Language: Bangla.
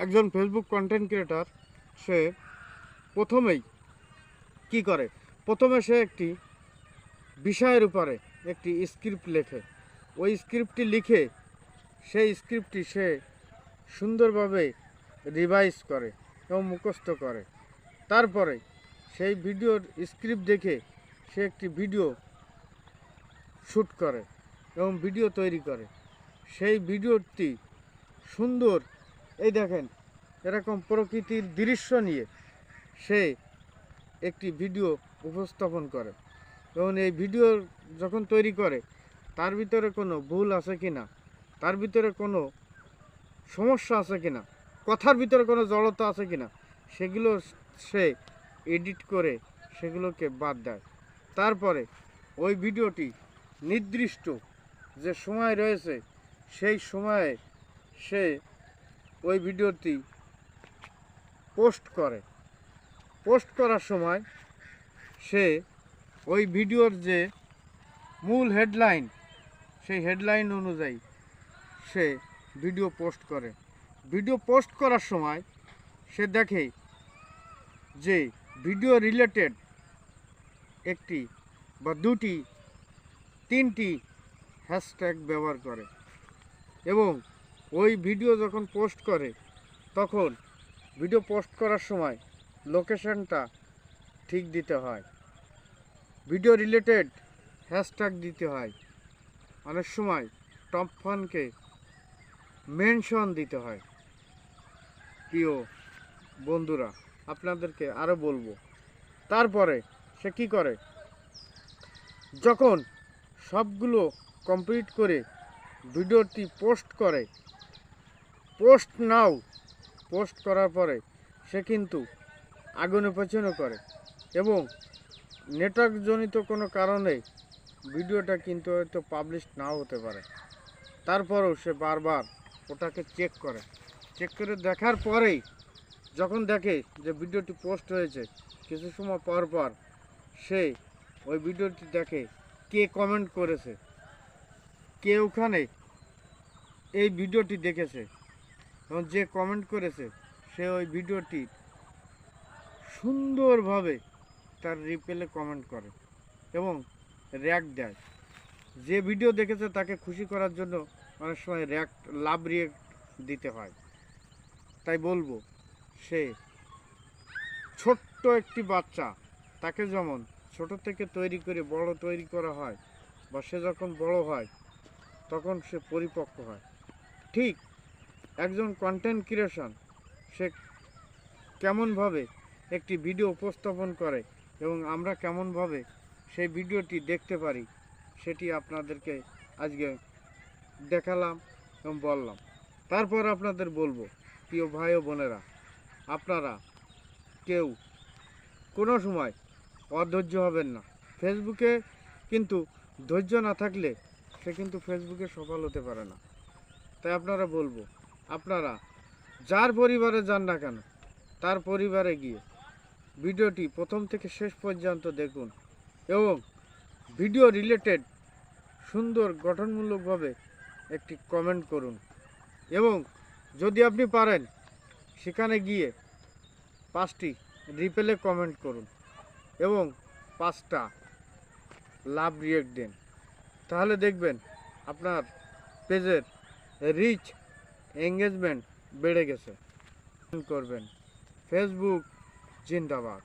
একজন ফেসবুক কন্টেন্ট ক্রিয়েটার সে প্রথমেই কি করে, প্রথমে সে একটি বিষয়ের উপরে একটি স্ক্রিপ্ট লেখে। ওই স্ক্রিপ্টটি লিখে সেই স্ক্রিপ্টটি সে সুন্দরভাবে রিভাইজ করে এবং মুখস্থ করে। তারপরে সেই ভিডিওর স্ক্রিপ্ট দেখে সে একটি ভিডিও শ্যুট করে এবং ভিডিও তৈরি করে। সেই ভিডিওটি সুন্দর, এই দেখেন এরকম প্রকৃতির দৃশ্য নিয়ে সে একটি ভিডিও উপস্থাপন করে এবং এই ভিডিও যখন তৈরি করে তার ভিতরে কোনো ভুল আছে কি না, তার ভিতরে কোনো সমস্যা আছে কি না, কথার ভিতরে কোনো জড়তা আছে কি না, সেগুলো সে এডিট করে সেগুলোকে বাদ দেয়। তারপরে ওই ভিডিওটি নির্দিষ্ট যে সময় রয়েছে সেই সময়ে সে ওই ভিডিওটি পোস্ট করে। পোস্ট করার সময় সে ওই ভিডিওর যে মূল হেডলাইন, সেই হেডলাইন অনুযায়ী সে ভিডিও পোস্ট করে। ভিডিও পোস্ট করার সময় সে দেখে যে ভিডিও রিলেটেড একটি বা দুটি তিনটি হ্যাশট্যাগ ব্যবহার করে এবং ওই ভিডিও যখন পোস্ট করে তখন ভিডিও পোস্ট করার সময় লোকেশনটা ঠিক দিতে হয়, ভিডিও রিলেটেড হ্যাশট্যাগ দিতে হয়, অনেক সময় টপ ফানকে মেনশন দিতে হয়। প্রিয় বন্ধুরা, আপনাদেরকে আরও বলবো। তারপরে সে কী করে, যখন সবগুলো কমপ্লিট করে ভিডিওটি পোস্ট করে, পোস্ট নাও পোস্ট করার পরে সে কিন্তু আগুনে পেছনে করে এবং নেটওয়ার্কজনিত কোনো কারণে ভিডিওটা কিন্তু হয়তো পাবলিশ নাও হতে পারে। তারপরেও সে বারবার ওটাকে চেক করে। চেক করে দেখার পরেই যখন দেখে যে ভিডিওটি পোস্ট হয়েছে, কিছু সময় পর পর সে ওই ভিডিওটি দেখে কে কমেন্ট করেছে, কে ওখানে এই ভিডিওটি দেখেছে এবং যে কমেন্ট করেছে সে ওই ভিডিওটি সুন্দরভাবে তার রিপ্লে কমেন্ট করে এবং রিঅ্যাক্ট দেয়। যে ভিডিও দেখেছে তাকে খুশি করার জন্য অনেক সময় লাভ রিঅ্যাক্ট দিতে হয়। তাই বলবো, সে ছোট্ট একটি বাচ্চা, তাকে যেমন ছোট থেকে তৈরি করে বড় তৈরি করা হয় বা সে যখন বড় হয় তখন সে পরিপক্ক হয়, ঠিক একজন কন্টেন্ট ক্রিয়েশন সে কেমনভাবে একটি ভিডিও উপস্থাপন করে এবং আমরা কেমনভাবে সেই ভিডিওটি দেখতে পারি সেটি আপনাদেরকে আজকে দেখালাম এবং বললাম। তারপর আপনাদের বলবো, প্রিয় ভাই ও বোনেরা, আপনারা কেউ কোনো সময় অধৈর্য হবেন না। ফেসবুকে কিন্তু ধৈর্য না থাকলে সে কিন্তু ফেসবুকে সফল হতে পারে না। তাই আপনারা বলবো, আপনারা যার পরিবারে যান না কেন তার পরিবারে গিয়ে ভিডিওটি প্রথম থেকে শেষ পর্যন্ত দেখুন এবং ভিডিও রিলেটেড সুন্দর গঠনমূলকভাবে একটি কমেন্ট করুন এবং যদি আপনি পারেন সেখানে গিয়ে 5টি রিপ্লে কমেন্ট করুন এবং 5টা লাভ রিঅ্যাক্ট দিন। তাহলে দেখবেন আপনার পেজের রিচ এঙ্গেজমেন্ট বেড়ে গেছে। করবেন। ফেসবুক জিন্দাবাদ।